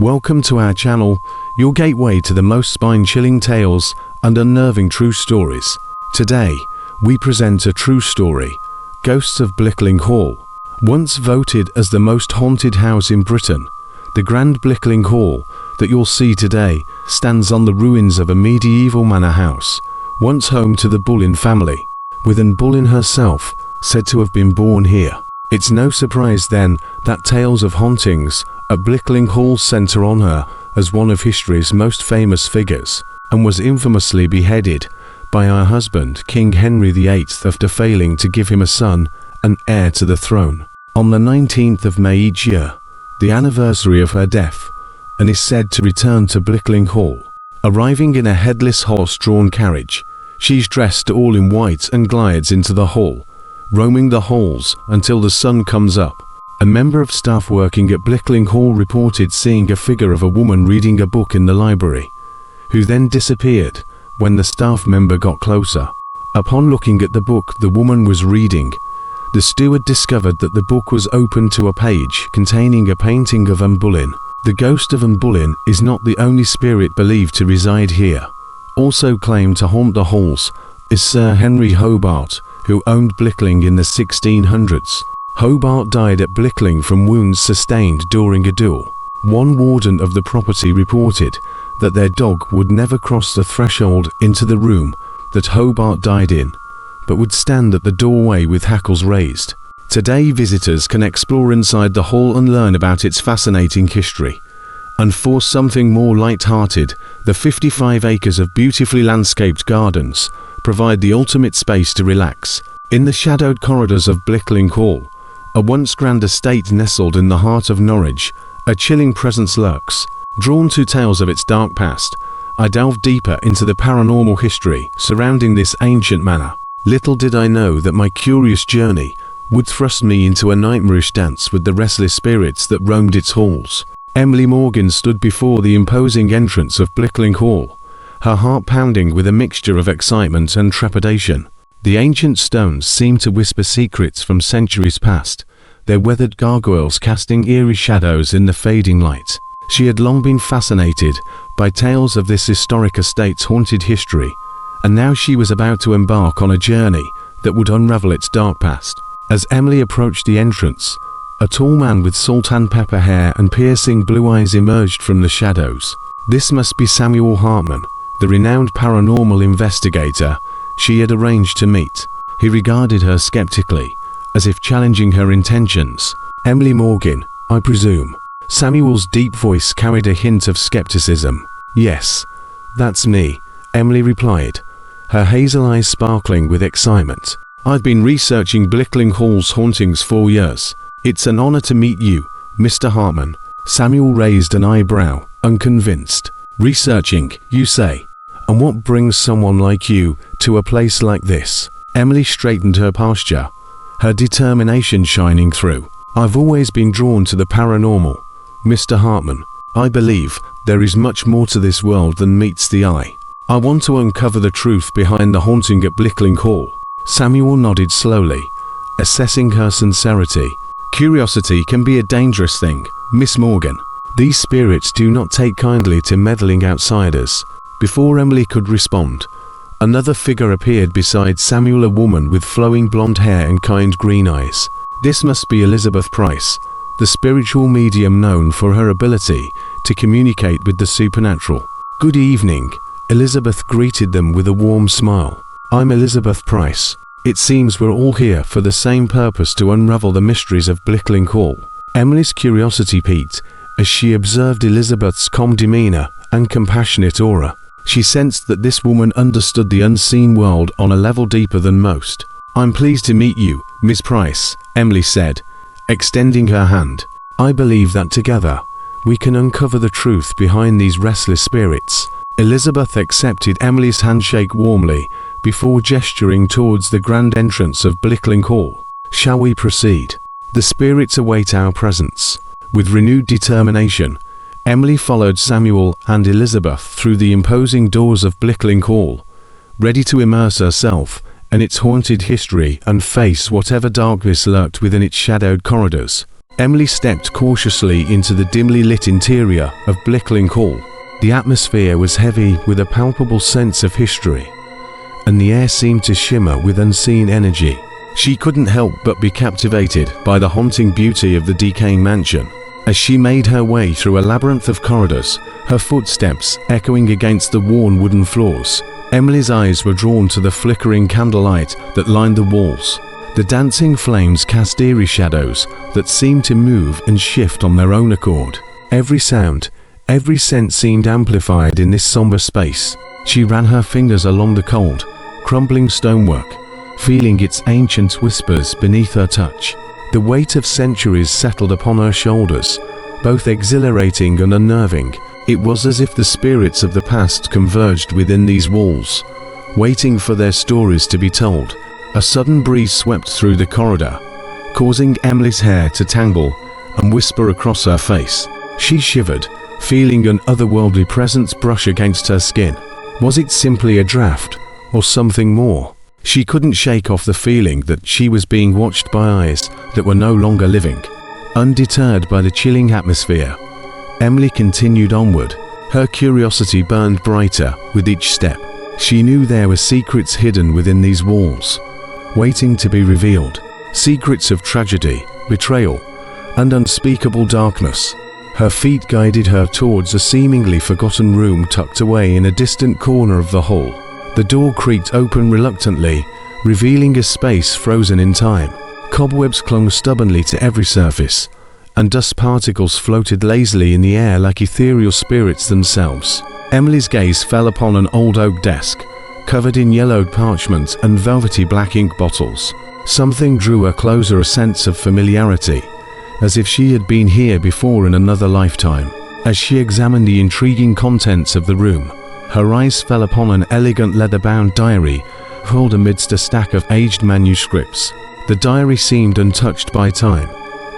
Welcome to our channel, your gateway to the most spine-chilling tales and unnerving true stories. Today, we present a true story, Ghosts of Blickling Hall. Once voted as the most haunted house in Britain, the Grand Blickling Hall that you'll see today stands on the ruins of a medieval manor house, once home to the Boleyn family, with Anne Boleyn herself said to have been born here. It's no surprise then that tales of hauntings at Blickling Hall centre on her as one of history's most famous figures, and was infamously beheaded by her husband King Henry VIII after failing to give him a son and heir to the throne. On the 19th of May each year, the anniversary of her death, and is said to return to Blickling Hall. Arriving in a headless horse-drawn carriage, she's dressed all in white and glides into the hall, roaming the halls until the sun comes up. A member of staff working at Blickling Hall reported seeing a figure of a woman reading a book in the library, who then disappeared when the staff member got closer. Upon looking at the book the woman was reading, the steward discovered that the book was open to a page containing a painting of Anne Boleyn. The ghost of Anne Boleyn is not the only spirit believed to reside here. Also claimed to haunt the halls is Sir Henry Hobart, who owned Blickling in the 1600s. Hobart died at Blickling from wounds sustained during a duel. One warden of the property reported that their dog would never cross the threshold into the room that Hobart died in, but would stand at the doorway with hackles raised. Today visitors can explore inside the hall and learn about its fascinating history. And for something more light-hearted, the 55 acres of beautifully landscaped gardens provide the ultimate space to relax. In the shadowed corridors of Blickling Hall, a once grand estate nestled in the heart of Norwich, a chilling presence lurks. Drawn to tales of its dark past, I delved deeper into the paranormal history surrounding this ancient manor. Little did I know that my curious journey would thrust me into a nightmarish dance with the restless spirits that roamed its halls. Emily Morgan stood before the imposing entrance of Blickling Hall, her heart pounding with a mixture of excitement and trepidation. The ancient stones seemed to whisper secrets from centuries past, their weathered gargoyles casting eerie shadows in the fading light. She had long been fascinated by tales of this historic estate's haunted history, and now she was about to embark on a journey that would unravel its dark past. As Emily approached the entrance, a tall man with salt and pepper hair and piercing blue eyes emerged from the shadows. This must be Samuel Hartman, the renowned paranormal investigator she had arranged to meet. He regarded her skeptically, as if challenging her intentions. "Emily Morgan, I presume?" Samuel's deep voice carried a hint of skepticism. "Yes, that's me," Emily replied, her hazel eyes sparkling with excitement. "I've been researching Blickling Hall's hauntings for years. It's an honor to meet you, Mr. Hartman." Samuel raised an eyebrow, unconvinced. "Researching, you say? And what brings someone like you to a place like this?" Emily straightened her posture, her determination shining through. "I've always been drawn to the paranormal, Mr. Hartman. I believe there is much more to this world than meets the eye. I want to uncover the truth behind the haunting at Blickling Hall." Samuel nodded slowly, assessing her sincerity. "Curiosity can be a dangerous thing, Miss Morgan. These spirits do not take kindly to meddling outsiders." Before Emily could respond, another figure appeared beside Samuel, a woman with flowing blonde hair and kind green eyes. This must be Elizabeth Price, the spiritual medium known for her ability to communicate with the supernatural. "Good evening," Elizabeth greeted them with a warm smile. "I'm Elizabeth Price. It seems we're all here for the same purpose, to unravel the mysteries of Blickling Hall." Emily's curiosity piqued as she observed Elizabeth's calm demeanor and compassionate aura. She sensed that this woman understood the unseen world on a level deeper than most. "I'm pleased to meet you, Miss Price," Emily said, extending her hand. "I believe that together, we can uncover the truth behind these restless spirits." Elizabeth accepted Emily's handshake warmly before gesturing towards the grand entrance of Blickling Hall. "Shall we proceed? The spirits await our presence." With renewed determination, Emily followed Samuel and Elizabeth through the imposing doors of Blickling Hall, ready to immerse herself in its haunted history and face whatever darkness lurked within its shadowed corridors. Emily stepped cautiously into the dimly lit interior of Blickling Hall. The atmosphere was heavy with a palpable sense of history, and the air seemed to shimmer with unseen energy. She couldn't help but be captivated by the haunting beauty of the decaying mansion. As she made her way through a labyrinth of corridors, her footsteps echoing against the worn wooden floors, Emily's eyes were drawn to the flickering candlelight that lined the walls. The dancing flames cast eerie shadows that seemed to move and shift on their own accord. Every sound, every scent seemed amplified in this somber space. She ran her fingers along the cold, crumbling stonework, feeling its ancient whispers beneath her touch. The weight of centuries settled upon her shoulders, both exhilarating and unnerving. It was as if the spirits of the past converged within these walls, waiting for their stories to be told. A sudden breeze swept through the corridor, causing Emily's hair to tangle and whisper across her face. She shivered, feeling an otherworldly presence brush against her skin. Was it simply a draft, or something more? She couldn't shake off the feeling that she was being watched by eyes that were no longer living. Undeterred by the chilling atmosphere, Emily continued onward. Her curiosity burned brighter with each step. She knew there were secrets hidden within these walls, waiting to be revealed. Secrets of tragedy, betrayal, and unspeakable darkness. Her feet guided her towards a seemingly forgotten room tucked away in a distant corner of the hall. The door creaked open reluctantly, revealing a space frozen in time. Cobwebs clung stubbornly to every surface, and dust particles floated lazily in the air like ethereal spirits themselves. Emily's gaze fell upon an old oak desk, covered in yellowed parchment and velvety black ink bottles. Something drew her closer, a sense of familiarity, as if she had been here before in another lifetime. As she examined the intriguing contents of the room, her eyes fell upon an elegant leather-bound diary held amidst a stack of aged manuscripts. The diary seemed untouched by time,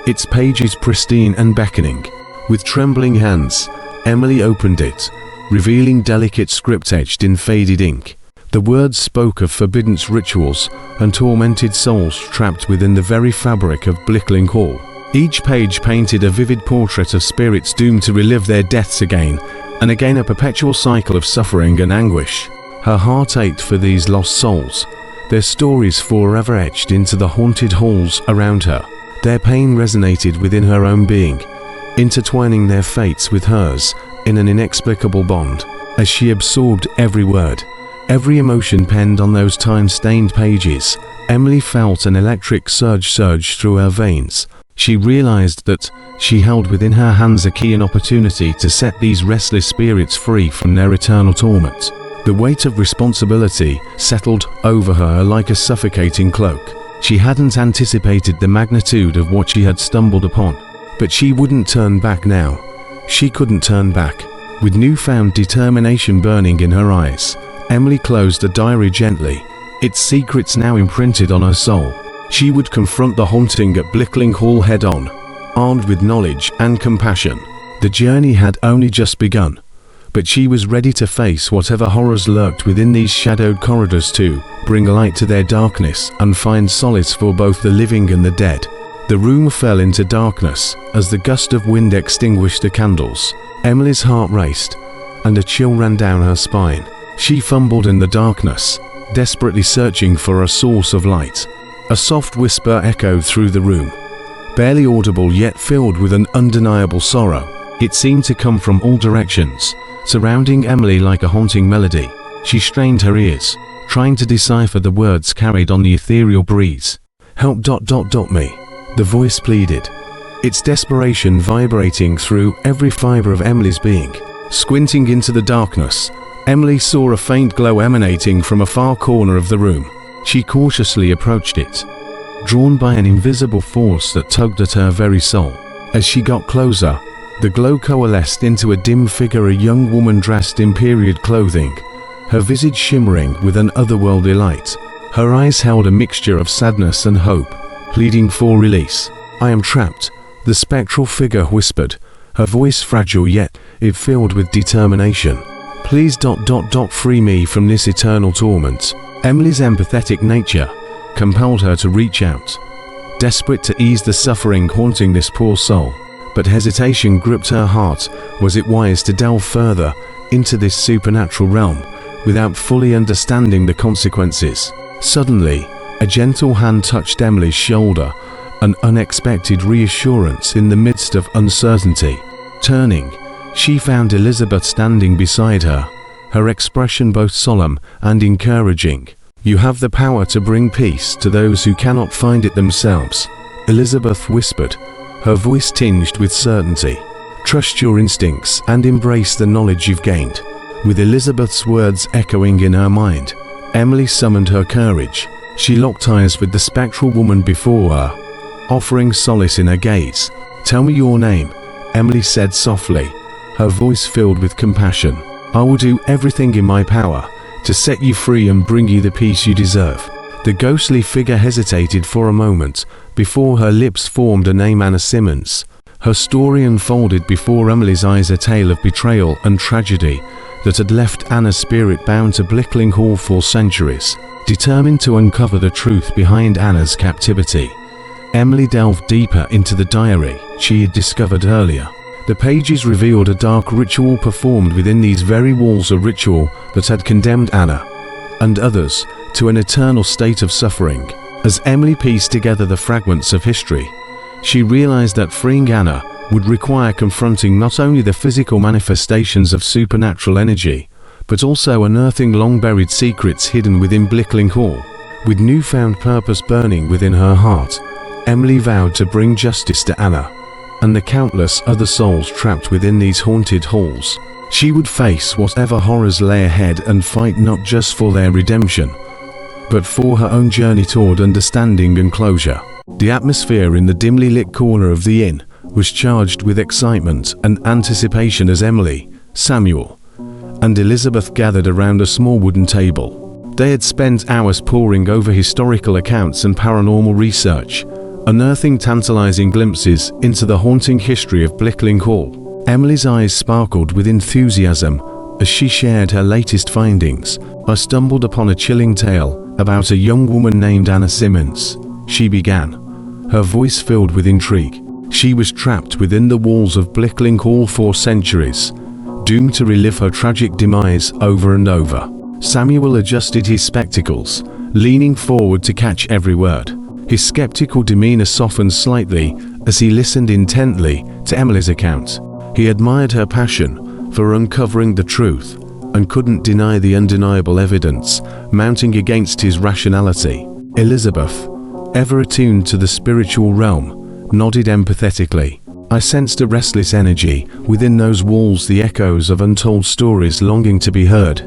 its pages pristine and beckoning. With trembling hands, Emily opened it, revealing delicate script etched in faded ink. The words spoke of forbidden rituals and tormented souls trapped within the very fabric of Blickling Hall. Each page painted a vivid portrait of spirits doomed to relive their deaths again and again, a perpetual cycle of suffering and anguish. Her heart ached for these lost souls, their stories forever etched into the haunted halls around her. Their pain resonated within her own being, intertwining their fates with hers in an inexplicable bond. As she absorbed every word, every emotion penned on those time-stained pages, Emily felt an electric surge through her veins. She realized that she held within her hands a key and opportunity to set these restless spirits free from their eternal torment. The weight of responsibility settled over her like a suffocating cloak. She hadn't anticipated the magnitude of what she had stumbled upon, but she wouldn't turn back now. She couldn't turn back. With newfound determination burning in her eyes, Emily closed the diary gently, its secrets now imprinted on her soul. She would confront the haunting at Blickling Hall head-on, armed with knowledge and compassion. The journey had only just begun, but she was ready to face whatever horrors lurked within these shadowed corridors, to bring light to their darkness and find solace for both the living and the dead. The room fell into darkness as the gust of wind extinguished the candles. Emily's heart raced, and a chill ran down her spine. She fumbled in the darkness, desperately searching for a source of light. A soft whisper echoed through the room, barely audible yet filled with an undeniable sorrow. It seemed to come from all directions, surrounding Emily like a haunting melody. She strained her ears, trying to decipher the words carried on the ethereal breeze. "Help ... me," the voice pleaded, its desperation vibrating through every fiber of Emily's being. Squinting into the darkness, Emily saw a faint glow emanating from a far corner of the room. She cautiously approached it, drawn by an invisible force that tugged at her very soul. As she got closer, the glow coalesced into a dim figure, a young woman dressed in period clothing, her visage shimmering with an otherworldly light. Her eyes held a mixture of sadness and hope, pleading for release. "I am trapped," the spectral figure whispered, her voice fragile yet it filled with determination. "Please ... free me from this eternal torment." Emily's empathetic nature compelled her to reach out, desperate to ease the suffering haunting this poor soul. But hesitation gripped her heart. Was it wise to delve further into this supernatural realm without fully understanding the consequences? Suddenly, a gentle hand touched Emily's shoulder, an unexpected reassurance in the midst of uncertainty. Turning, she found Elizabeth standing beside her, her expression both solemn and encouraging. "You have the power to bring peace to those who cannot find it themselves," Elizabeth whispered, her voice tinged with certainty. "Trust your instincts and embrace the knowledge you've gained." With Elizabeth's words echoing in her mind, Emily summoned her courage. She locked eyes with the spectral woman before her, offering solace in her gaze. "Tell me your name," Emily said softly, her voice filled with compassion. "I will do everything in my power to set you free and bring you the peace you deserve." The ghostly figure hesitated for a moment before her lips formed a name: Anna Simmons. Her story unfolded before Emily's eyes, a tale of betrayal and tragedy that had left Anna's spirit bound to Blickling Hall for centuries. Determined to uncover the truth behind Anna's captivity, Emily delved deeper into the diary she had discovered earlier. The pages revealed a dark ritual performed within these very walls, a ritual that had condemned Anna and others to an eternal state of suffering. As Emily pieced together the fragments of history, she realized that freeing Anna would require confronting not only the physical manifestations of supernatural energy, but also unearthing long-buried secrets hidden within Blickling Hall. With newfound purpose burning within her heart, Emily vowed to bring justice to Anna and the countless other souls trapped within these haunted halls. She would face whatever horrors lay ahead and fight not just for their redemption, but for her own journey toward understanding and closure. The atmosphere in the dimly lit corner of the inn was charged with excitement and anticipation as Emily, Samuel, and Elizabeth gathered around a small wooden table. They had spent hours poring over historical accounts and paranormal research, unearthing tantalizing glimpses into the haunting history of Blickling Hall. Emily's eyes sparkled with enthusiasm as she shared her latest findings. "I stumbled upon a chilling tale about a young woman named Anna Simmons," she began, her voice filled with intrigue. "She was trapped within the walls of Blickling Hall for centuries, doomed to relive her tragic demise over and over." Samuel adjusted his spectacles, leaning forward to catch every word. His skeptical demeanor softened slightly as he listened intently to Emily's account. He admired her passion for uncovering the truth and couldn't deny the undeniable evidence mounting against his rationality. Elizabeth, ever attuned to the spiritual realm, nodded empathetically. "I sensed a restless energy within those walls, the echoes of untold stories longing to be heard,"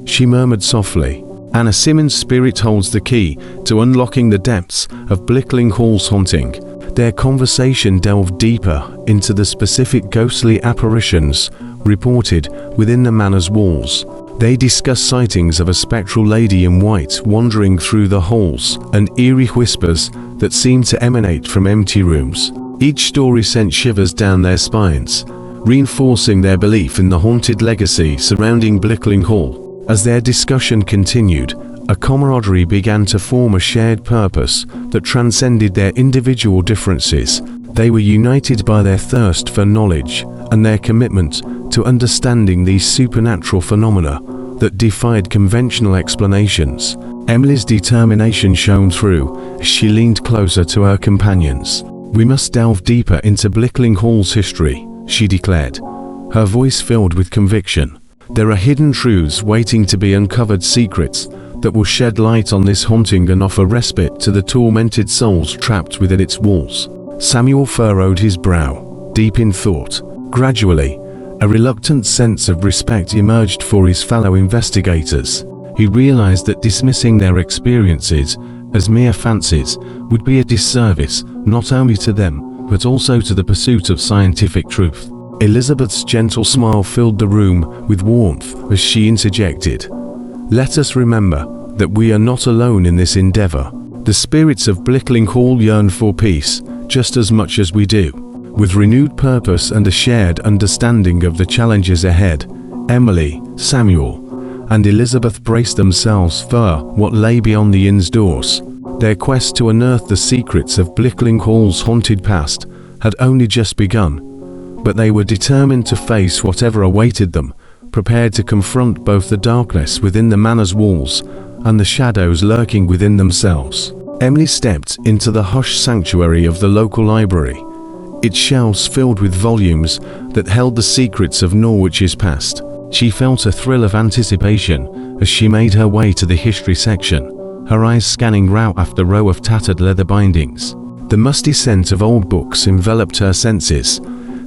she murmured softly. "Anna Simmons' spirit holds the key to unlocking the depths of Blickling Hall's haunting." Their conversation delved deeper into the specific ghostly apparitions reported within the manor's walls. They discussed sightings of a spectral lady in white wandering through the halls and eerie whispers that seemed to emanate from empty rooms. Each story sent shivers down their spines, reinforcing their belief in the haunted legacy surrounding Blickling Hall. As their discussion continued, a camaraderie began to form, a shared purpose that transcended their individual differences. They were united by their thirst for knowledge and their commitment to understanding these supernatural phenomena that defied conventional explanations. Emily's determination shone through as she leaned closer to her companions. "We must delve deeper into Blickling Hall's history," she declared, her voice filled with conviction. "There are hidden truths waiting to be uncovered, secrets that will shed light on this haunting and offer respite to the tormented souls trapped within its walls." Samuel furrowed his brow, deep in thought. Gradually, a reluctant sense of respect emerged for his fellow investigators. He realized that dismissing their experiences as mere fancies would be a disservice not only to them, but also to the pursuit of scientific truth. Elizabeth's gentle smile filled the room with warmth as she interjected, "Let us remember that we are not alone in this endeavor. The spirits of Blickling Hall yearn for peace just as much as we do." With renewed purpose and a shared understanding of the challenges ahead, Emily, Samuel, and Elizabeth braced themselves for what lay beyond the inn's doors. Their quest to unearth the secrets of Blickling Hall's haunted past had only just begun, but they were determined to face whatever awaited them, prepared to confront both the darkness within the manor's walls and the shadows lurking within themselves. Emily stepped into the hushed sanctuary of the local library, its shelves filled with volumes that held the secrets of Norwich's past. She felt a thrill of anticipation as she made her way to the history section, her eyes scanning row after row of tattered leather bindings. The musty scent of old books enveloped her senses,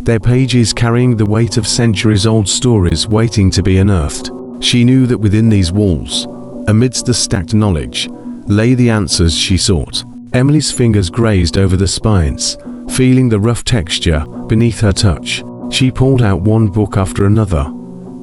their pages carrying the weight of centuries-old stories waiting to be unearthed. She knew that within these walls, amidst the stacked knowledge, lay the answers she sought. Emily's fingers grazed over the spines, feeling the rough texture beneath her touch. She pulled out one book after another,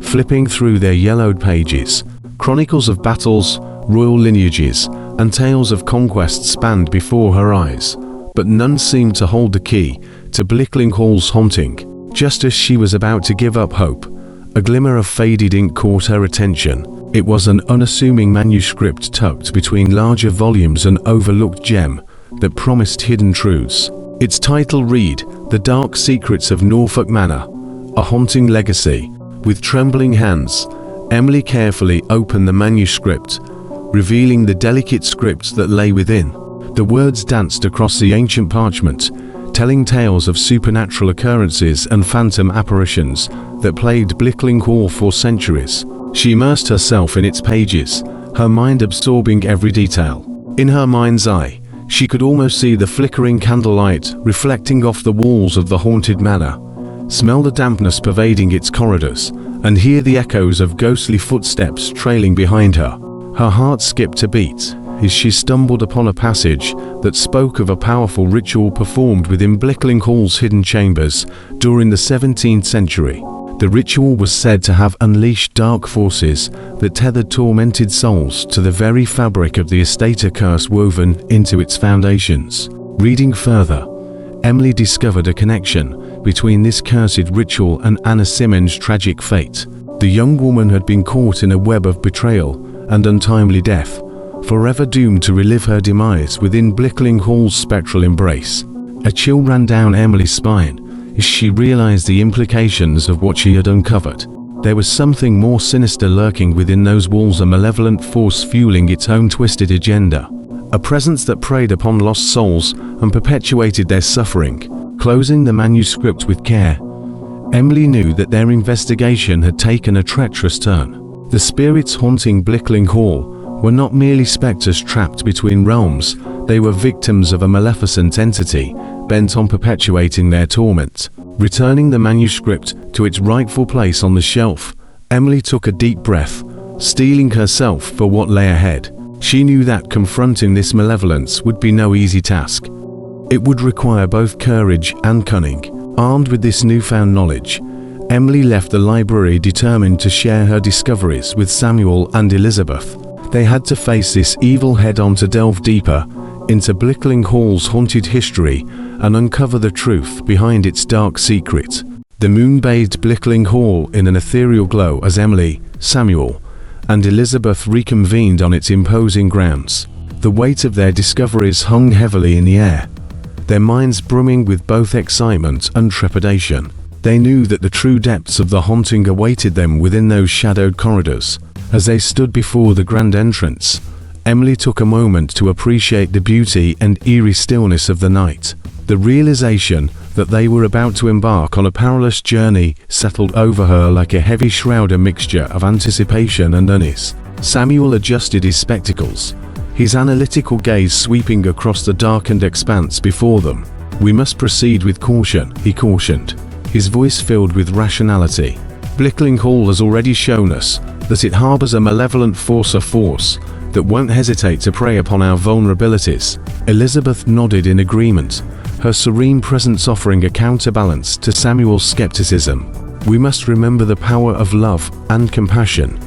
flipping through their yellowed pages. Chronicles of battles, royal lineages, and tales of conquest spanned before her eyes, but none seemed to hold the key to Blickling Hall's haunting. Just as she was about to give up hope, a glimmer of faded ink caught her attention. It was an unassuming manuscript tucked between larger volumes, an overlooked gem that promised hidden truths. Its title read, "The Dark Secrets of Norfolk Manor, a Haunting Legacy." With trembling hands, Emily carefully opened the manuscript, revealing the delicate script that lay within. The words danced across the ancient parchment, telling tales of supernatural occurrences and phantom apparitions that plagued Blickling Hall for centuries. She immersed herself in its pages, her mind absorbing every detail. In her mind's eye, she could almost see the flickering candlelight reflecting off the walls of the haunted manor, smell the dampness pervading its corridors, and hear the echoes of ghostly footsteps trailing behind her. Her heart skipped a beat as she stumbled upon a passage that spoke of a powerful ritual performed within Blickling Hall's hidden chambers during the 17th century. The ritual was said to have unleashed dark forces that tethered tormented souls to the very fabric of the estate, a curse woven into its foundations. Reading further, Emily discovered a connection between this cursed ritual and Anna Simmons' tragic fate. The young woman had been caught in a web of betrayal and untimely death, forever doomed to relive her demise within Blickling Hall's spectral embrace. A chill ran down Emily's spine as she realized the implications of what she had uncovered. There was something more sinister lurking within those walls, a malevolent force fueling its own twisted agenda, a presence that preyed upon lost souls and perpetuated their suffering. Closing the manuscript with care, Emily knew that their investigation had taken a treacherous turn. The spirits haunting Blickling Hall were not merely specters trapped between realms, they were victims of a maleficent entity bent on perpetuating their torment. Returning the manuscript to its rightful place on the shelf, Emily took a deep breath, steeling herself for what lay ahead. She knew that confronting this malevolence would be no easy task. It would require both courage and cunning. Armed with this newfound knowledge, Emily left the library determined to share her discoveries with Samuel and Elizabeth. They had to face this evil head-on, to delve deeper into Blickling Hall's haunted history and uncover the truth behind its dark secret. The moon bathed Blickling Hall in an ethereal glow as Emily, Samuel, and Elizabeth reconvened on its imposing grounds. The weight of their discoveries hung heavily in the air, their minds brimming with both excitement and trepidation. They knew that the true depths of the haunting awaited them within those shadowed corridors. As they stood before the grand entrance, Emily took a moment to appreciate the beauty and eerie stillness of the night. The realization that they were about to embark on a perilous journey settled over her like a heavy shroud, a mixture of anticipation and unease. Samuel adjusted his spectacles, his analytical gaze sweeping across the darkened expanse before them. "We must proceed with caution," he cautioned, his voice filled with rationality. "Blickling Hall has already shown us that it harbors a malevolent force that won't hesitate to prey upon our vulnerabilities." Elizabeth nodded in agreement, her serene presence offering a counterbalance to Samuel's skepticism. "We must remember the power of love and compassion,"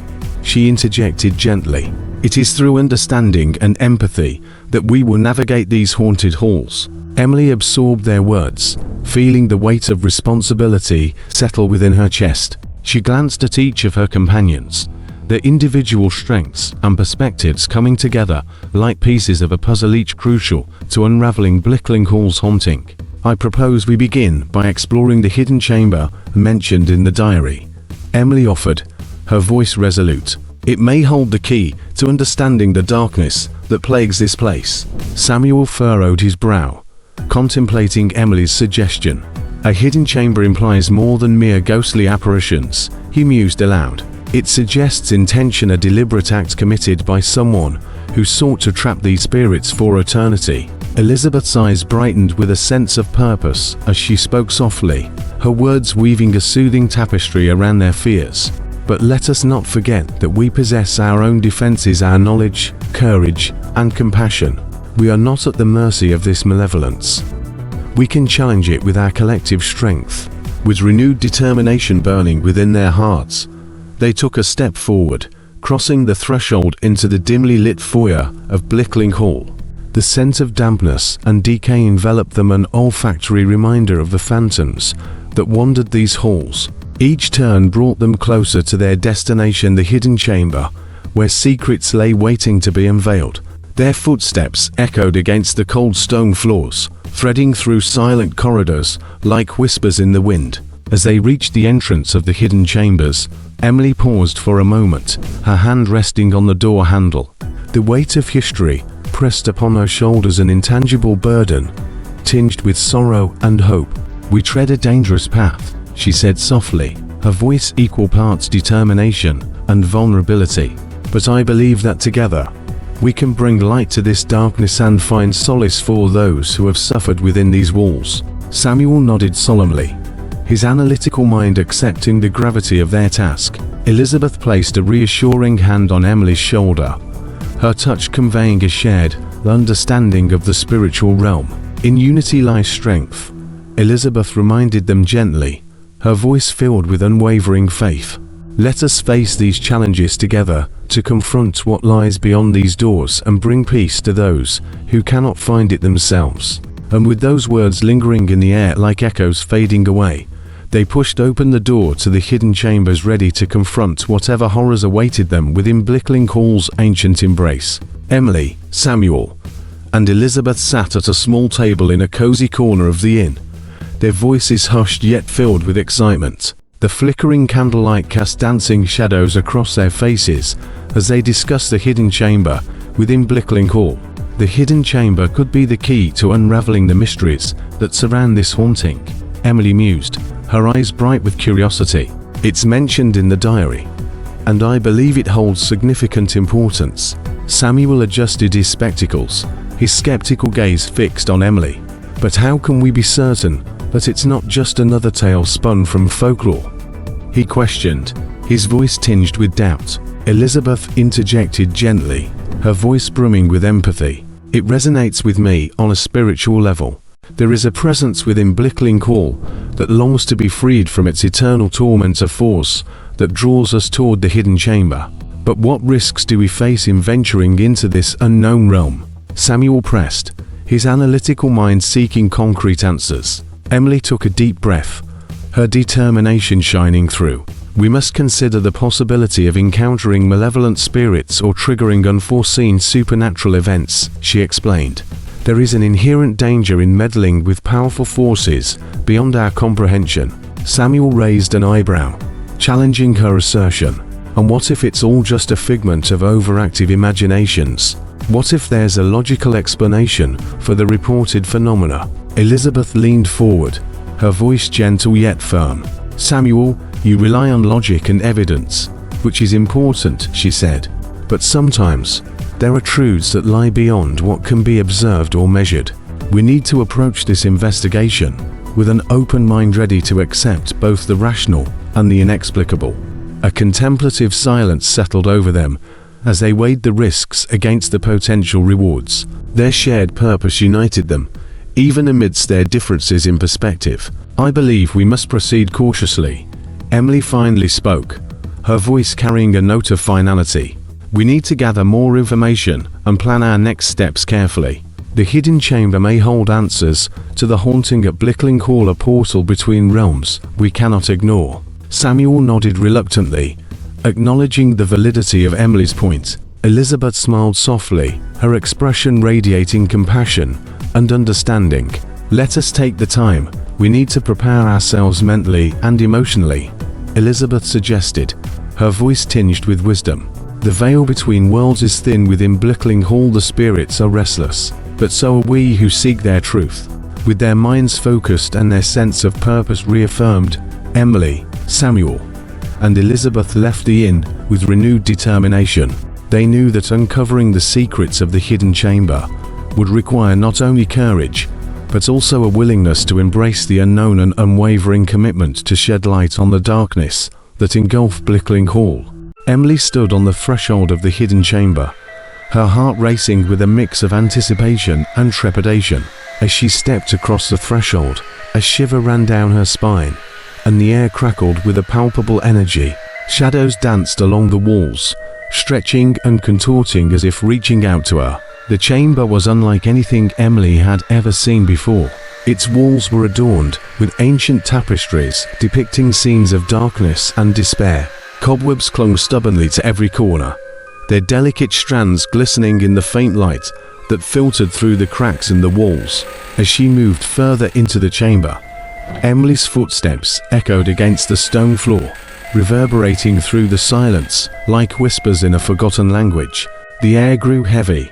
she interjected gently. "It is through understanding and empathy that we will navigate these haunted halls." Emily absorbed their words, feeling the weight of responsibility settle within her chest. She glanced at each of her companions, their individual strengths and perspectives coming together like pieces of a puzzle, each crucial to unraveling Blickling Hall's haunting. I propose we begin by exploring the hidden chamber mentioned in the diary, Emily offered, her voice resolute. It may hold the key to understanding the darkness that plagues this place. Samuel furrowed his brow, contemplating Emily's suggestion. A hidden chamber implies more than mere ghostly apparitions, he mused aloud. It suggests intention, a deliberate act committed by someone who sought to trap these spirits for eternity. Elizabeth's eyes brightened with a sense of purpose as she spoke softly, her words weaving a soothing tapestry around their fears. But let us not forget that we possess our own defenses, our knowledge, courage, and compassion. We are not at the mercy of this malevolence. We can challenge it with our collective strength. With renewed determination burning within their hearts, they took a step forward, crossing the threshold into the dimly lit foyer of Blickling Hall. The scent of dampness and decay enveloped them, an olfactory reminder of the phantoms that wandered these halls. Each turn brought them closer to their destination, the hidden chamber, where secrets lay waiting to be unveiled. Their footsteps echoed against the cold stone floors, threading through silent corridors like whispers in the wind. As they reached the entrance of the hidden chambers, Emily paused for a moment, her hand resting on the door handle. The weight of history pressed upon her shoulders, an intangible burden, tinged with sorrow and hope. "We tread a dangerous path," she said softly, her voice equal parts determination and vulnerability. "But I believe that together, we can bring light to this darkness and find solace for those who have suffered within these walls." Samuel nodded solemnly, his analytical mind accepting the gravity of their task. Elizabeth placed a reassuring hand on Emily's shoulder, her touch conveying a shared understanding of the spiritual realm. "In unity lies strength," Elizabeth reminded them gently, her voice filled with unwavering faith. "Let us face these challenges together to confront what lies beyond these doors and bring peace to those who cannot find it themselves." And with those words lingering in the air like echoes fading away, they pushed open the door to the hidden chambers, ready to confront whatever horrors awaited them within Blickling Hall's ancient embrace. Emily, Samuel, and Elizabeth sat at a small table in a cozy corner of the inn, their voices hushed yet filled with excitement. The flickering candlelight cast dancing shadows across their faces as they discussed the hidden chamber within Blickling Hall. The hidden chamber could be the key to unraveling the mysteries that surround this haunting, Emily mused, her eyes bright with curiosity. "It's mentioned in the diary, and I believe it holds significant importance." Samuel adjusted his spectacles, his skeptical gaze fixed on Emily. "But how can we be certain that it's not just another tale spun from folklore?" he questioned, his voice tinged with doubt. Elizabeth interjected gently, her voice brimming with empathy. "It resonates with me on a spiritual level. There is a presence within Blickling Hall that longs to be freed from its eternal torment, a force that draws us toward the hidden chamber. But what risks do we face in venturing into this unknown realm?" Samuel pressed, his analytical mind seeking concrete answers. Emily took a deep breath, her determination shining through. "We must consider the possibility of encountering malevolent spirits or triggering unforeseen supernatural events," she explained. "There is an inherent danger in meddling with powerful forces beyond our comprehension." Samuel raised an eyebrow, challenging her assertion. "And what if it's all just a figment of overactive imaginations? What if there's a logical explanation for the reported phenomena?" Elizabeth leaned forward, her voice gentle yet firm. "Samuel, you rely on logic and evidence, which is important," she said. "But sometimes, there are truths that lie beyond what can be observed or measured. We need to approach this investigation with an open mind, ready to accept both the rational and the inexplicable." A contemplative silence settled over them as they weighed the risks against the potential rewards. Their shared purpose united them, even amidst their differences in perspective. "I believe we must proceed cautiously," Emily finally spoke, her voice carrying a note of finality. "We need to gather more information and plan our next steps carefully. The hidden chamber may hold answers to the haunting at Blickling Hall, a portal between realms we cannot ignore." Samuel nodded reluctantly, Acknowledging the validity of Emily's point, Elizabeth smiled softly, her expression radiating compassion and understanding. "Let us take the time. We need to prepare ourselves mentally and emotionally," Elizabeth suggested, her voice tinged with wisdom. "The veil between worlds is thin within Blickling Hall. The spirits are restless, but so are we who seek their truth." With their minds focused and their sense of purpose reaffirmed, Emily, Samuel, and Elizabeth left the inn with renewed determination. They knew that uncovering the secrets of the hidden chamber would require not only courage, but also a willingness to embrace the unknown and unwavering commitment to shed light on the darkness that engulfed Blickling Hall. Emily stood on the threshold of the hidden chamber, her heart racing with a mix of anticipation and trepidation. As she stepped across the threshold, a shiver ran down her spine, and the air crackled with a palpable energy. Shadows danced along the walls, stretching and contorting as if reaching out to her. The chamber was unlike anything Emily had ever seen before. Its walls were adorned with ancient tapestries depicting scenes of darkness and despair. Cobwebs clung stubbornly to every corner, their delicate strands glistening in the faint light that filtered through the cracks in the walls. As she moved further into the chamber, Emily's footsteps echoed against the stone floor, reverberating through the silence like whispers in a forgotten language. The air grew heavy,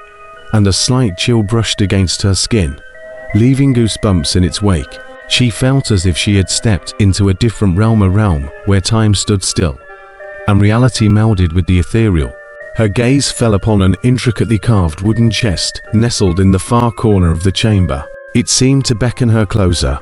and a slight chill brushed against her skin, leaving goosebumps in its wake. She felt as if she had stepped into a different realm, a realm where time stood still, and reality melded with the ethereal. Her gaze fell upon an intricately carved wooden chest nestled in the far corner of the chamber. It seemed to beckon her closer,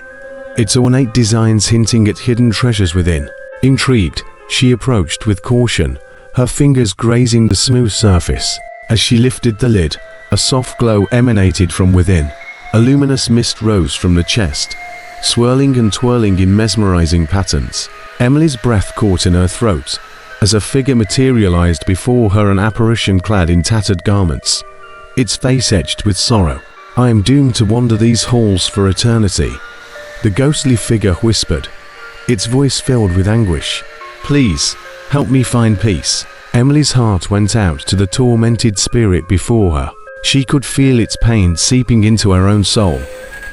its ornate designs hinting at hidden treasures within. Intrigued, she approached with caution, her fingers grazing the smooth surface. As she lifted the lid, a soft glow emanated from within. A luminous mist rose from the chest, swirling and twirling in mesmerizing patterns. Emily's breath caught in her throat as a figure materialized before her, an apparition clad in tattered garments, its face etched with sorrow. "I am doomed to wander these halls for eternity," the ghostly figure whispered, its voice filled with anguish. "Please, help me find peace." Emily's heart went out to the tormented spirit before her. She could feel its pain seeping into her own soul,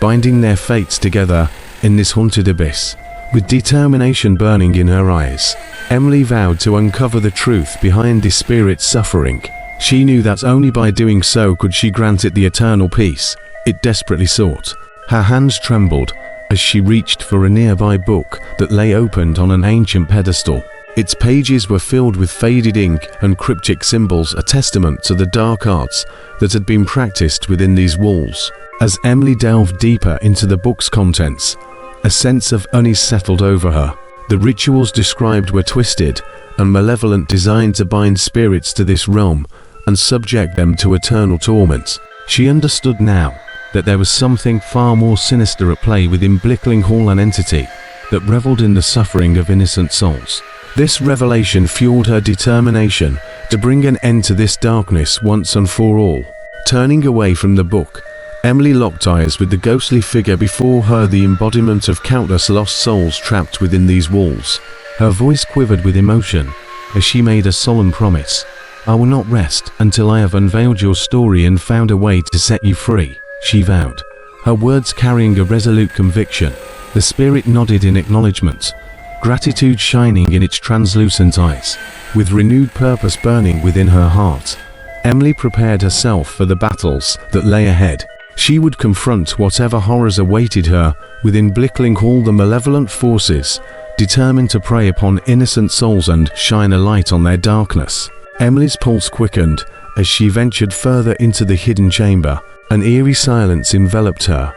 binding their fates together in this haunted abyss. With determination burning in her eyes, Emily vowed to uncover the truth behind this spirit's suffering. She knew that only by doing so could she grant it the eternal peace it desperately sought. Her hands trembled as she reached for a nearby book that lay opened on an ancient pedestal. Its pages were filled with faded ink and cryptic symbols, a testament to the dark arts that had been practiced within these walls. As Emily delved deeper into the book's contents, a sense of unease settled over her. The rituals described were twisted and malevolent, designed to bind spirits to this realm and subject them to eternal torment. She understood now that there was something far more sinister at play within Blickling Hall, an entity that reveled in the suffering of innocent souls. This revelation fueled her determination to bring an end to this darkness once and for all. Turning away from the book, Emily locked eyes with the ghostly figure before her, the embodiment of countless lost souls trapped within these walls. Her voice quivered with emotion as she made a solemn promise. "I will not rest until I have unveiled your story and found a way to set you free," she vowed, her words carrying a resolute conviction. The spirit nodded in acknowledgement, gratitude shining in its translucent eyes. With renewed purpose burning within her heart, Emily prepared herself for the battles that lay ahead. She would confront whatever horrors awaited her within Blickling Hall, the malevolent forces determined to prey upon innocent souls and shine a light on their darkness. Emily's pulse quickened as she ventured further into the hidden chamber. An eerie silence enveloped her,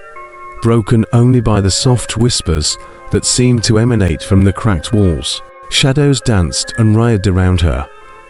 broken only by the soft whispers that seemed to emanate from the cracked walls. Shadows danced and writhed around her,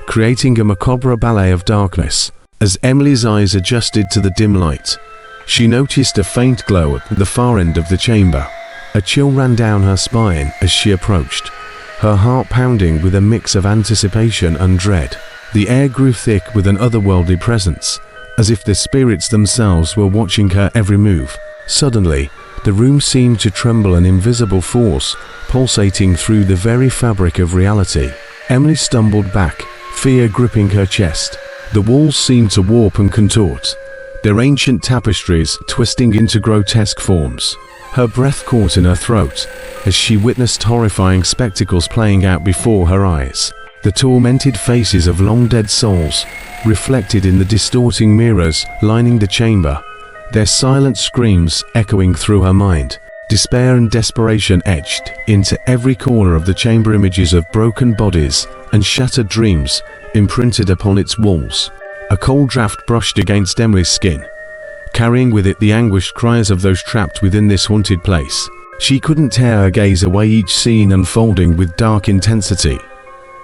creating a macabre ballet of darkness. As Emily's eyes adjusted to the dim light, she noticed a faint glow at the far end of the chamber. A chill ran down her spine as she approached, her heart pounding with a mix of anticipation and dread. The air grew thick with an otherworldly presence, as if the spirits themselves were watching her every move. Suddenly, the room seemed to tremble, an invisible force pulsating through the very fabric of reality. Emily stumbled back, fear gripping her chest. The walls seemed to warp and contort, their ancient tapestries twisting into grotesque forms. Her breath caught in her throat as she witnessed horrifying spectacles playing out before her eyes. The tormented faces of long-dead souls, reflected in the distorting mirrors lining the chamber, their silent screams echoing through her mind. Despair and desperation etched into every corner of the chamber, images of broken bodies and shattered dreams imprinted upon its walls. A cold draft brushed against Emily's skin, carrying with it the anguished cries of those trapped within this haunted place. She couldn't tear her gaze away, each scene unfolding with dark intensity,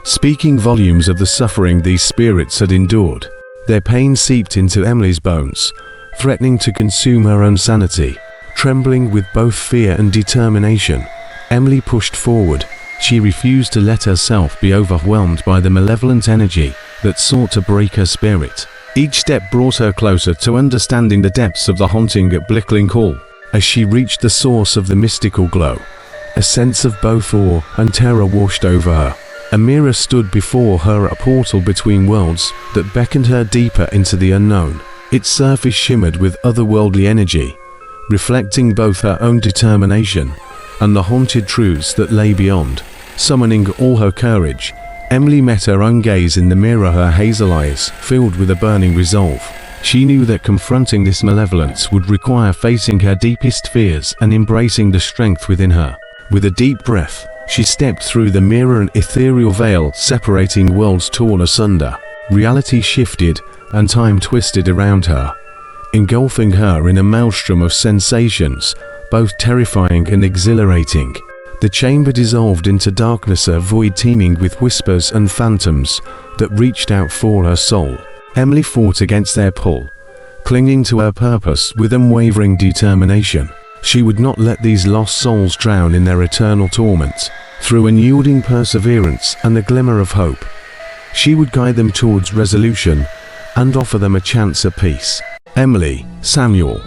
speaking volumes of the suffering these spirits had endured. Their pain seeped into Emily's bones, threatening to consume her own sanity. Trembling with both fear and determination, Emily pushed forward. She refused to let herself be overwhelmed by the malevolent energy that sought to break her spirit. Each step brought her closer to understanding the depths of the haunting at Blickling Hall. As she reached the source of the mystical glow, a sense of both awe and terror washed over her. A mirror stood before her, a portal between worlds that beckoned her deeper into the unknown. Its surface shimmered with otherworldly energy, reflecting both her own determination and the haunted truths that lay beyond. Summoning all her courage, Emily met her own gaze in the mirror, her hazel eyes filled with a burning resolve. She knew that confronting this malevolence would require facing her deepest fears and embracing the strength within her. With a deep breath, she stepped through the mirror, an ethereal veil separating worlds torn asunder. Reality shifted and time twisted around her, engulfing her in a maelstrom of sensations, both terrifying and exhilarating. The chamber dissolved into darkness, a void teeming with whispers and phantoms that reached out for her soul. Emily fought against their pull, clinging to her purpose with unwavering determination. She would not let these lost souls drown in their eternal torment. Through unyielding perseverance and the glimmer of hope, she would guide them towards resolution and offer them a chance at peace. Emily, Samuel,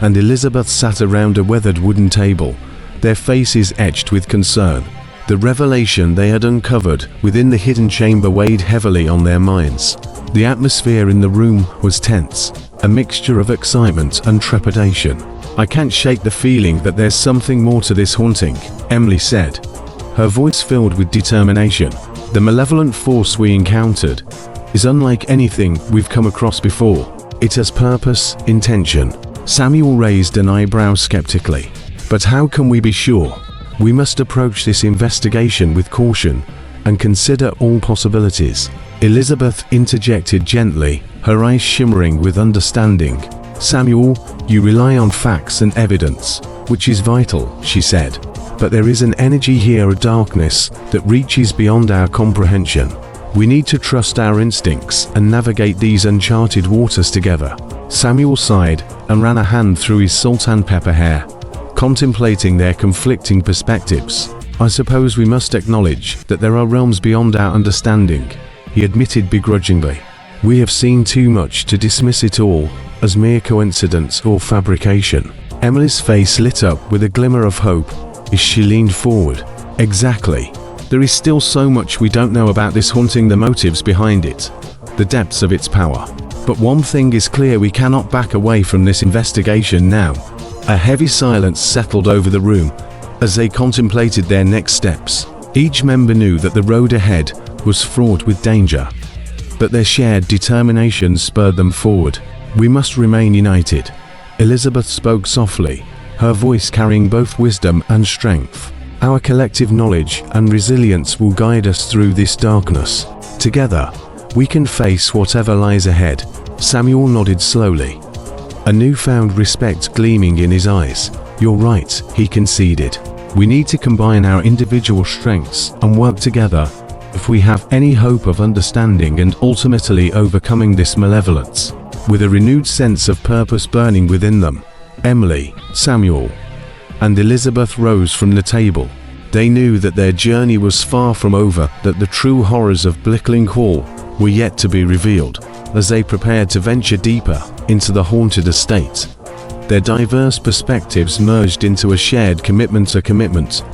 and Elizabeth sat around a weathered wooden table, their faces etched with concern. The revelation they had uncovered within the hidden chamber weighed heavily on their minds. The atmosphere in the room was tense, a mixture of excitement and trepidation. "I can't shake the feeling that there's something more to this haunting," Emily said, her voice filled with determination. "The malevolent force we encountered is unlike anything we've come across before. It has purpose, intention." Samuel raised an eyebrow skeptically. "But how can we be sure? We must approach this investigation with caution and consider all possibilities." Elizabeth interjected gently, her eyes shimmering with understanding. "Samuel, you rely on facts and evidence, which is vital," she said. "But there is an energy here, a darkness that reaches beyond our comprehension. We need to trust our instincts and navigate these uncharted waters together." Samuel sighed and ran a hand through his salt and pepper hair, contemplating their conflicting perspectives. "I suppose we must acknowledge that there are realms beyond our understanding," he admitted begrudgingly. "We have seen too much to dismiss it all as mere coincidence or fabrication." Emily's face lit up with a glimmer of hope as she leaned forward. "Exactly. There is still so much we don't know about this haunting, the motives behind it, the depths of its power. But one thing is clear, we cannot back away from this investigation now." A heavy silence settled over the room as they contemplated their next steps. Each member knew that the road ahead was fraught with danger, but their shared determination spurred them forward. "We must remain united," Elizabeth spoke softly, her voice carrying both wisdom and strength. "Our collective knowledge and resilience will guide us through this darkness. Together, we can face whatever lies ahead." Samuel nodded slowly, a newfound respect gleaming in his eyes. "You're right," he conceded. "We need to combine our individual strengths and work together if we have any hope of understanding and ultimately overcoming this malevolence." With a renewed sense of purpose burning within them, Emily, Samuel, and Elizabeth rose from the table. They knew that their journey was far from over, that the true horrors of Blickling Hall were yet to be revealed. As they prepared to venture deeper into the haunted estate, their diverse perspectives merged into a shared commitment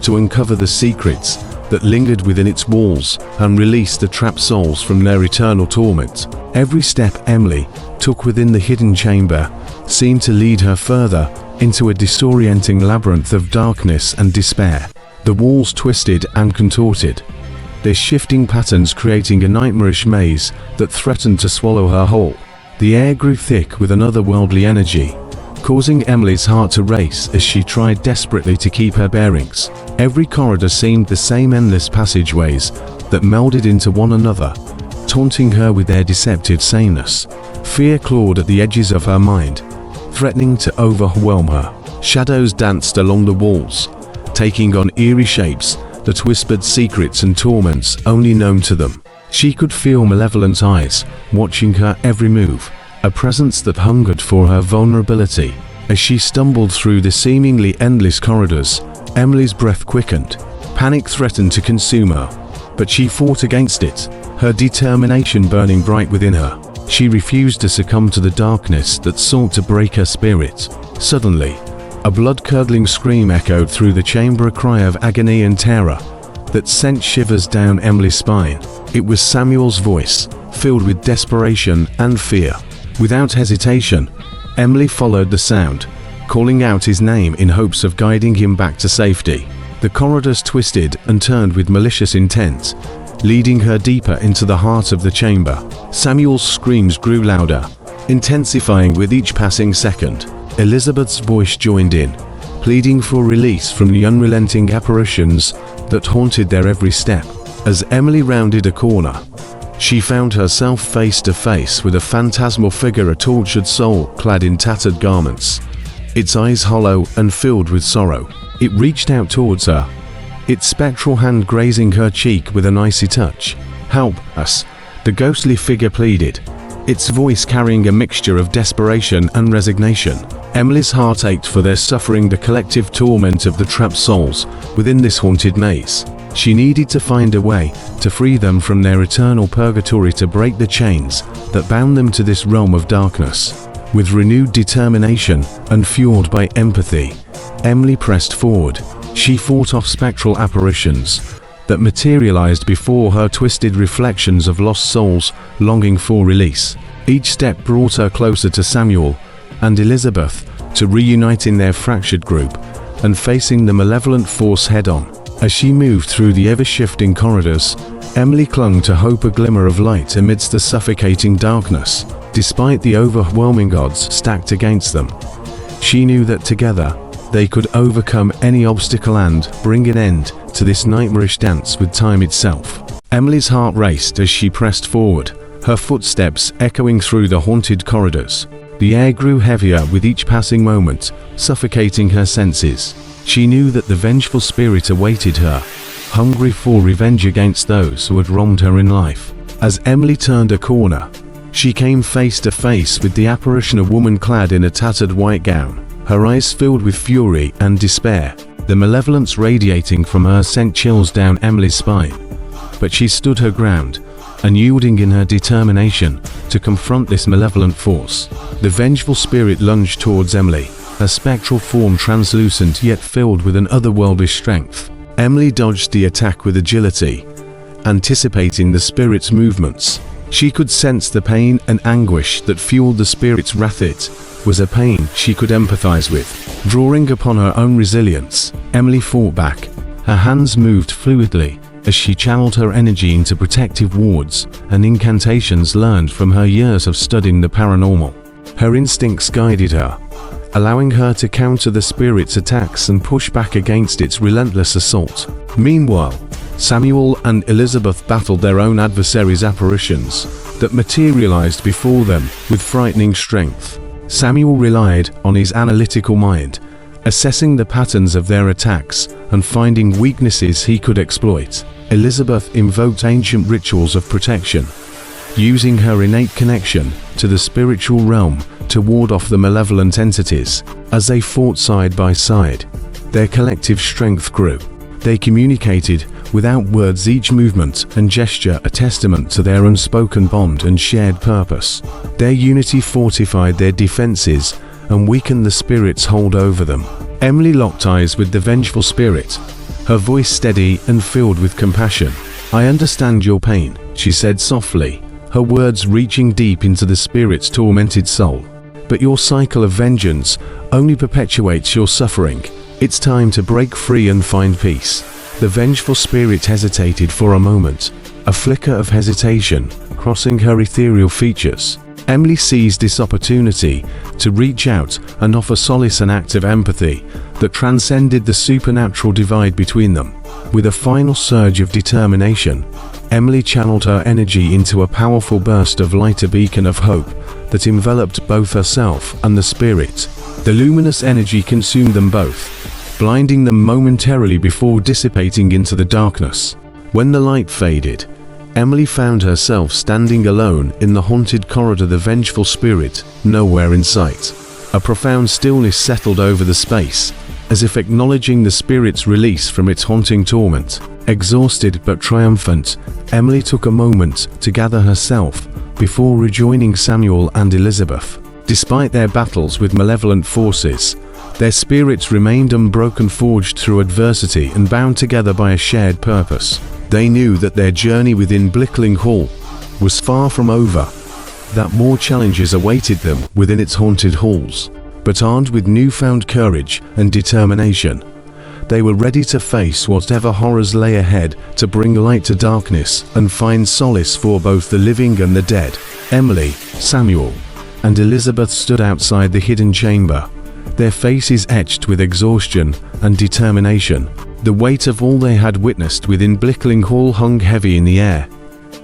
to uncover the secrets that lingered within its walls and released the trapped souls from their eternal torment. Every step Emily took within the hidden chamber seemed to lead her further into a disorienting labyrinth of darkness and despair. The walls twisted and contorted, their shifting patterns creating a nightmarish maze that threatened to swallow her whole. The air grew thick with an otherworldly energy, causing Emily's heart to race as she tried desperately to keep her bearings. Every corridor seemed the same endless passageways that melded into one another, taunting her with their deceptive sameness. Fear clawed at the edges of her mind, threatening to overwhelm her. Shadows danced along the walls, taking on eerie shapes that whispered secrets and torments only known to them. She could feel malevolent eyes watching her every move, a presence that hungered for her vulnerability. As she stumbled through the seemingly endless corridors, Emily's breath quickened. Panic threatened to consume her, but she fought against it, her determination burning bright within her. She refused to succumb to the darkness that sought to break her spirit. Suddenly, a blood-curdling scream echoed through the chamber, a cry of agony and terror that sent shivers down Emily's spine. It was Samuel's voice, filled with desperation and fear. Without hesitation, Emily followed the sound, calling out his name in hopes of guiding him back to safety. The corridors twisted and turned with malicious intent, leading her deeper into the heart of the chamber. Samuel's screams grew louder, intensifying with each passing second. Elizabeth's voice joined in, pleading for release from the unrelenting apparitions that haunted their every step. As Emily rounded a corner, she found herself face to face with a phantasmal figure, a tortured soul clad in tattered garments, its eyes hollow and filled with sorrow. It reached out towards her, its spectral hand grazing her cheek with an icy touch. "Help us," the ghostly figure pleaded, its voice carrying a mixture of desperation and resignation. Emily's heart ached for their suffering, the collective torment of the trapped souls within this haunted maze. She needed to find a way to free them from their eternal purgatory, to break the chains that bound them to this realm of darkness. With renewed determination and fueled by empathy, Emily pressed forward. She fought off spectral apparitions that materialized before her, twisted reflections of lost souls longing for release. Each step brought her closer to Samuel and Elizabeth, to reunite in their fractured group and facing the malevolent force head-on. As she moved through the ever-shifting corridors, Emily clung to hope, a glimmer of light amidst the suffocating darkness. Despite the overwhelming odds stacked against them, she knew that together they could overcome any obstacle and bring an end to this nightmarish dance with time itself. Emily's heart raced as she pressed forward, her footsteps echoing through the haunted corridors. The air grew heavier with each passing moment, suffocating her senses. She knew that the vengeful spirit awaited her, hungry for revenge against those who had wronged her in life. As Emily turned a corner, she came face to face with the apparition, a woman clad in a tattered white gown, her eyes filled with fury and despair. The malevolence radiating from her sent chills down Emily's spine, but she stood her ground, unyielding in her determination to confront this malevolent force. The vengeful spirit lunged towards Emily, a spectral form translucent yet filled with an otherworldly strength. Emily dodged the attack with agility, anticipating the spirit's movements. She could sense the pain and anguish that fueled the spirit's wrath. It was a pain she could empathize with. Drawing upon her own resilience, Emily fought back. Her hands moved fluidly as she channeled her energy into protective wards and incantations learned from her years of studying the paranormal. Her instincts guided her, allowing her to counter the spirit's attacks and push back against its relentless assault. Meanwhile, Samuel and Elizabeth battled their own adversaries' apparitions that materialized before them with frightening strength. Samuel relied on his analytical mind, assessing the patterns of their attacks and finding weaknesses he could exploit. Elizabeth invoked ancient rituals of protection, using her innate connection to the spiritual realm to ward off the malevolent entities. As they fought side by side, their collective strength grew. They communicated without words, each movement and gesture a testament to their unspoken bond and shared purpose. Their unity fortified their defenses and weakened the spirit's hold over them. Emily locked eyes with the vengeful spirit, her voice steady and filled with compassion. "I understand your pain," she said softly, her words reaching deep into the spirit's tormented soul. "But your cycle of vengeance only perpetuates your suffering. It's time to break free and find peace." The vengeful spirit hesitated for a moment, a flicker of hesitation crossing her ethereal features. Emily seized this opportunity to reach out and offer solace, an act of empathy that transcended the supernatural divide between them. With a final surge of determination, Emily channeled her energy into a powerful burst of light, a beacon of hope that enveloped both herself and the spirit. The luminous energy consumed them both, blinding them momentarily before dissipating into the darkness. When the light faded, Emily found herself standing alone in the haunted corridor, the vengeful spirit nowhere in sight. A profound stillness settled over the space, as if acknowledging the spirit's release from its haunting torment. Exhausted but triumphant, Emily took a moment to gather herself before rejoining Samuel and Elizabeth. Despite their battles with malevolent forces, their spirits remained unbroken, forged through adversity and bound together by a shared purpose. They knew that their journey within Blickling Hall was far from over, that more challenges awaited them within its haunted halls. But armed with newfound courage and determination, they were ready to face whatever horrors lay ahead, to bring light to darkness and find solace for both the living and the dead. Emily, Samuel, and Elizabeth stood outside the hidden chamber, their faces etched with exhaustion and determination. The weight of all they had witnessed within Blickling Hall hung heavy in the air,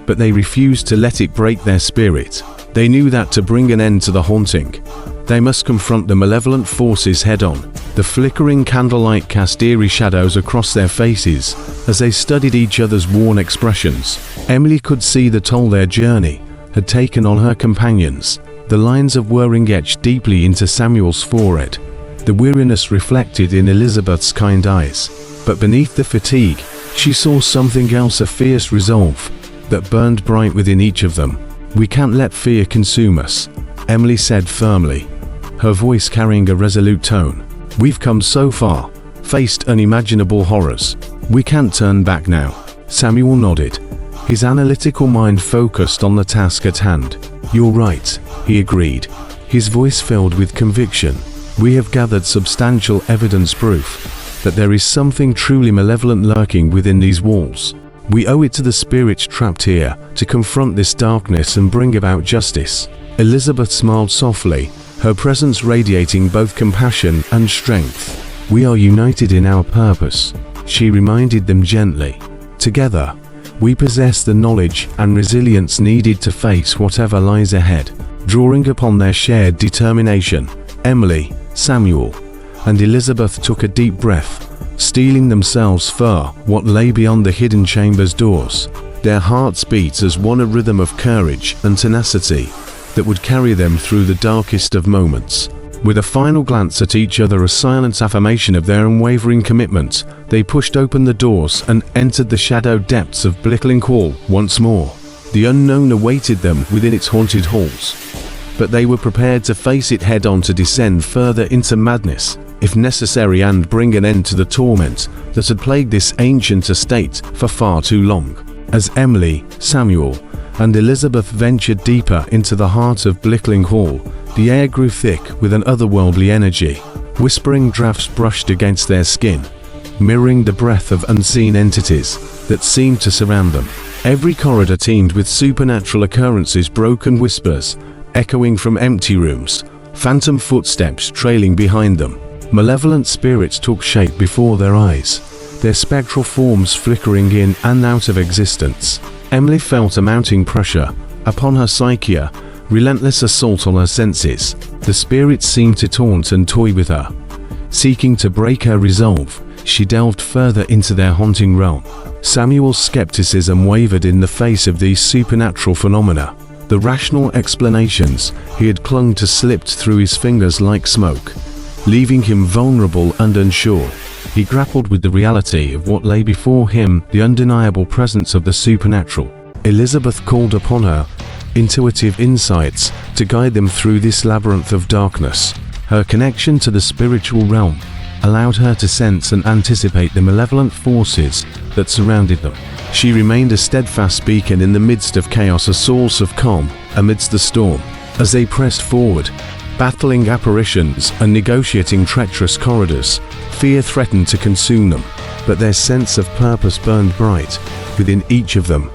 but they refused to let it break their spirit. They knew that to bring an end to the haunting, they must confront the malevolent forces head-on. The flickering candlelight cast eerie shadows across their faces as they studied each other's worn expressions. Emily could see the toll their journey had taken on her companions, the lines of worrying etched deeply into Samuel's forehead, the weariness reflected in Elizabeth's kind eyes. But beneath the fatigue, she saw something else, a fierce resolve that burned bright within each of them. "We can't let fear consume us," Emily said firmly, her voice carrying a resolute tone. "We've come so far, faced unimaginable horrors. We can't turn back now." Samuel nodded, his analytical mind focused on the task at hand. "You're right," he agreed, his voice filled with conviction. "We have gathered substantial evidence, proof that there is something truly malevolent lurking within these walls. We owe it to the spirits trapped here to confront this darkness and bring about justice." Elizabeth smiled softly, her presence radiating both compassion and strength. "We are united in our purpose," she reminded them gently. "Together, we possess the knowledge and resilience needed to face whatever lies ahead." Drawing upon their shared determination, Emily, Samuel, and Elizabeth took a deep breath, steeling themselves for what lay beyond the hidden chamber's doors. Their hearts beat as one, a rhythm of courage and tenacity that would carry them through the darkest of moments. With a final glance at each other, a silent affirmation of their unwavering commitment, they pushed open the doors and entered the shadowed depths of Blickling Hall once more. The unknown awaited them within its haunted halls, but they were prepared to face it head-on, to descend further into madness, if necessary, and bring an end to the torment that had plagued this ancient estate for far too long. As Emily, Samuel, and Elizabeth ventured deeper into the heart of Blickling Hall, the air grew thick with an otherworldly energy. Whispering drafts brushed against their skin, mirroring the breath of unseen entities that seemed to surround them. Every corridor teemed with supernatural occurrences, broken whispers echoing from empty rooms, phantom footsteps trailing behind them. Malevolent spirits took shape before their eyes, their spectral forms flickering in and out of existence. Emily felt a mounting pressure upon her psyche, a relentless assault on her senses. The spirits seemed to taunt and toy with her. Seeking to break her resolve, she delved further into their haunting realm. Samuel's skepticism wavered in the face of these supernatural phenomena. The rational explanations he had clung to slipped through his fingers like smoke, leaving him vulnerable and unsure. He grappled with the reality of what lay before him, the undeniable presence of the supernatural. Elizabeth called upon her intuitive insights to guide them through this labyrinth of darkness. Her connection to the spiritual realm, allowed her to sense and anticipate the malevolent forces that surrounded them. She remained a steadfast beacon in the midst of chaos, a source of calm amidst the storm. As they pressed forward, battling apparitions and negotiating treacherous corridors, fear threatened to consume them, but their sense of purpose burned bright within each of them,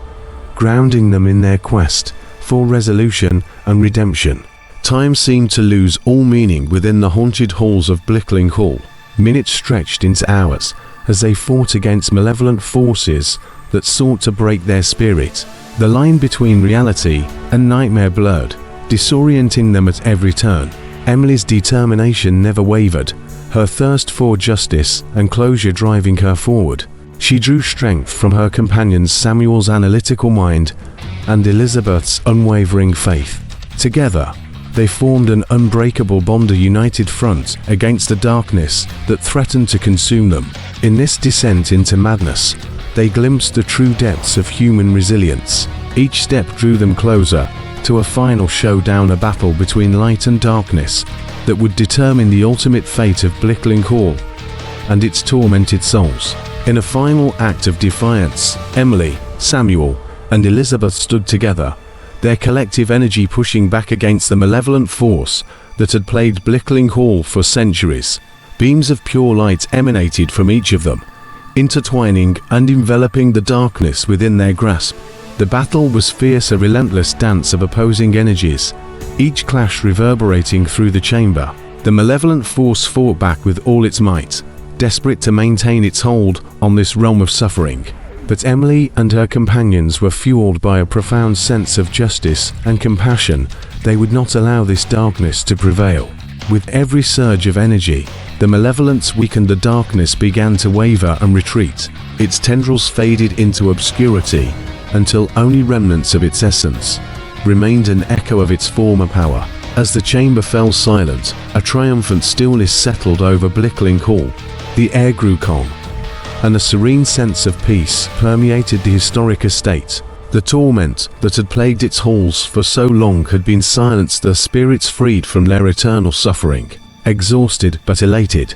grounding them in their quest for resolution and redemption. Time seemed to lose all meaning within the haunted halls of Blickling Hall. Minutes stretched into hours as they fought against malevolent forces that sought to break their spirit. The line between reality and nightmare blurred, disorienting them at every turn. Emily's determination never wavered, her thirst for justice and closure driving her forward. She drew strength from her companions Samuel's analytical mind and Elizabeth's unwavering faith. Together, they formed an unbreakable bond, a united front against the darkness that threatened to consume them. In this descent into madness, they glimpsed the true depths of human resilience. Each step drew them closer to a final showdown, a battle between light and darkness that would determine the ultimate fate of Blickling Hall and its tormented souls. In a final act of defiance, Emily, Samuel, and Elizabeth stood together, their collective energy pushing back against the malevolent force that had plagued Blickling Hall for centuries. Beams of pure light emanated from each of them, intertwining and enveloping the darkness within their grasp. The battle was fierce, a relentless dance of opposing energies, each clash reverberating through the chamber. The malevolent force fought back with all its might, desperate to maintain its hold on this realm of suffering. But Emily and her companions were fueled by a profound sense of justice and compassion. They would not allow this darkness to prevail. With every surge of energy, the malevolence weakened, the darkness began to waver and retreat. Its tendrils faded into obscurity until only remnants of its essence remained, an echo of its former power. As the chamber fell silent, a triumphant stillness settled over Blickling Hall. The air grew calm, and a serene sense of peace permeated the historic estate. The torment that had plagued its halls for so long had been silenced, their spirits freed from their eternal suffering. Exhausted but elated,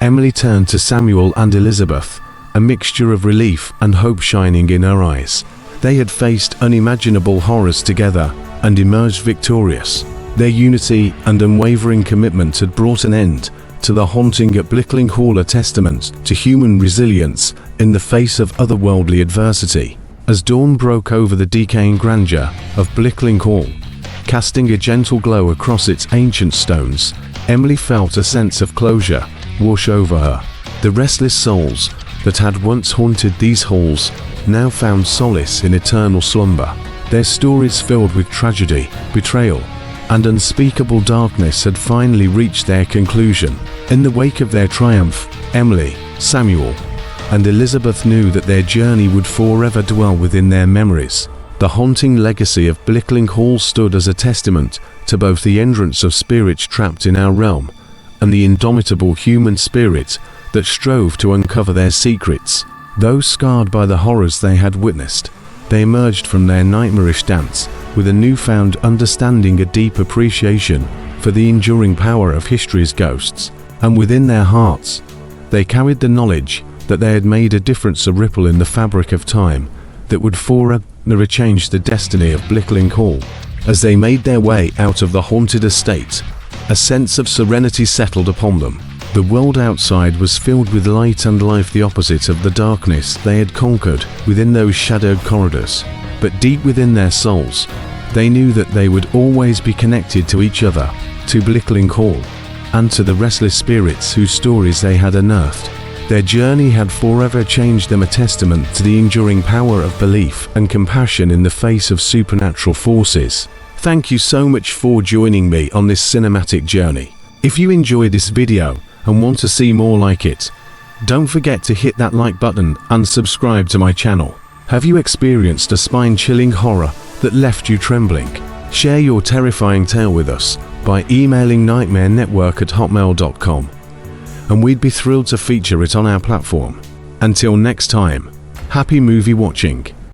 Emily turned to Samuel and Elizabeth, a mixture of relief and hope shining in her eyes. They had faced unimaginable horrors together and emerged victorious. Their unity and unwavering commitment had brought an end to the haunting at Blickling Hall, a testament to human resilience in the face of otherworldly adversity. As dawn broke over the decaying grandeur of Blickling Hall, casting a gentle glow across its ancient stones, Emily felt a sense of closure wash over her. The restless souls that had once haunted these halls now found solace in eternal slumber. Their stories filled with tragedy, betrayal, and unspeakable darkness had finally reached their conclusion. In the wake of their triumph, Emily, Samuel, and Elizabeth knew that their journey would forever dwell within their memories. The haunting legacy of Blickling Hall stood as a testament to both the endurance of spirits trapped in our realm and the indomitable human spirit that strove to uncover their secrets. Though scarred by the horrors they had witnessed, they emerged from their nightmarish dance with a newfound understanding, a deep appreciation for the enduring power of history's ghosts, and within their hearts, they carried the knowledge that they had made a difference, a ripple in the fabric of time that would forever change the destiny of Blickling Hall. As they made their way out of the haunted estate, a sense of serenity settled upon them. The world outside was filled with light and life, the opposite of the darkness they had conquered within those shadowed corridors. But deep within their souls, they knew that they would always be connected to each other, to Blickling Hall, and to the restless spirits whose stories they had unearthed. Their journey had forever changed them, a testament to the enduring power of belief and compassion in the face of supernatural forces. Thank you so much for joining me on this cinematic journey. If you enjoyed this video and want to see more like it, don't forget to hit that like button and subscribe to my channel. Have you experienced a spine-chilling horror that left you trembling? Share your terrifying tale with us by emailing nightmarenetwork@hotmail.com, and we'd be thrilled to feature it on our platform. Until next time, happy movie watching.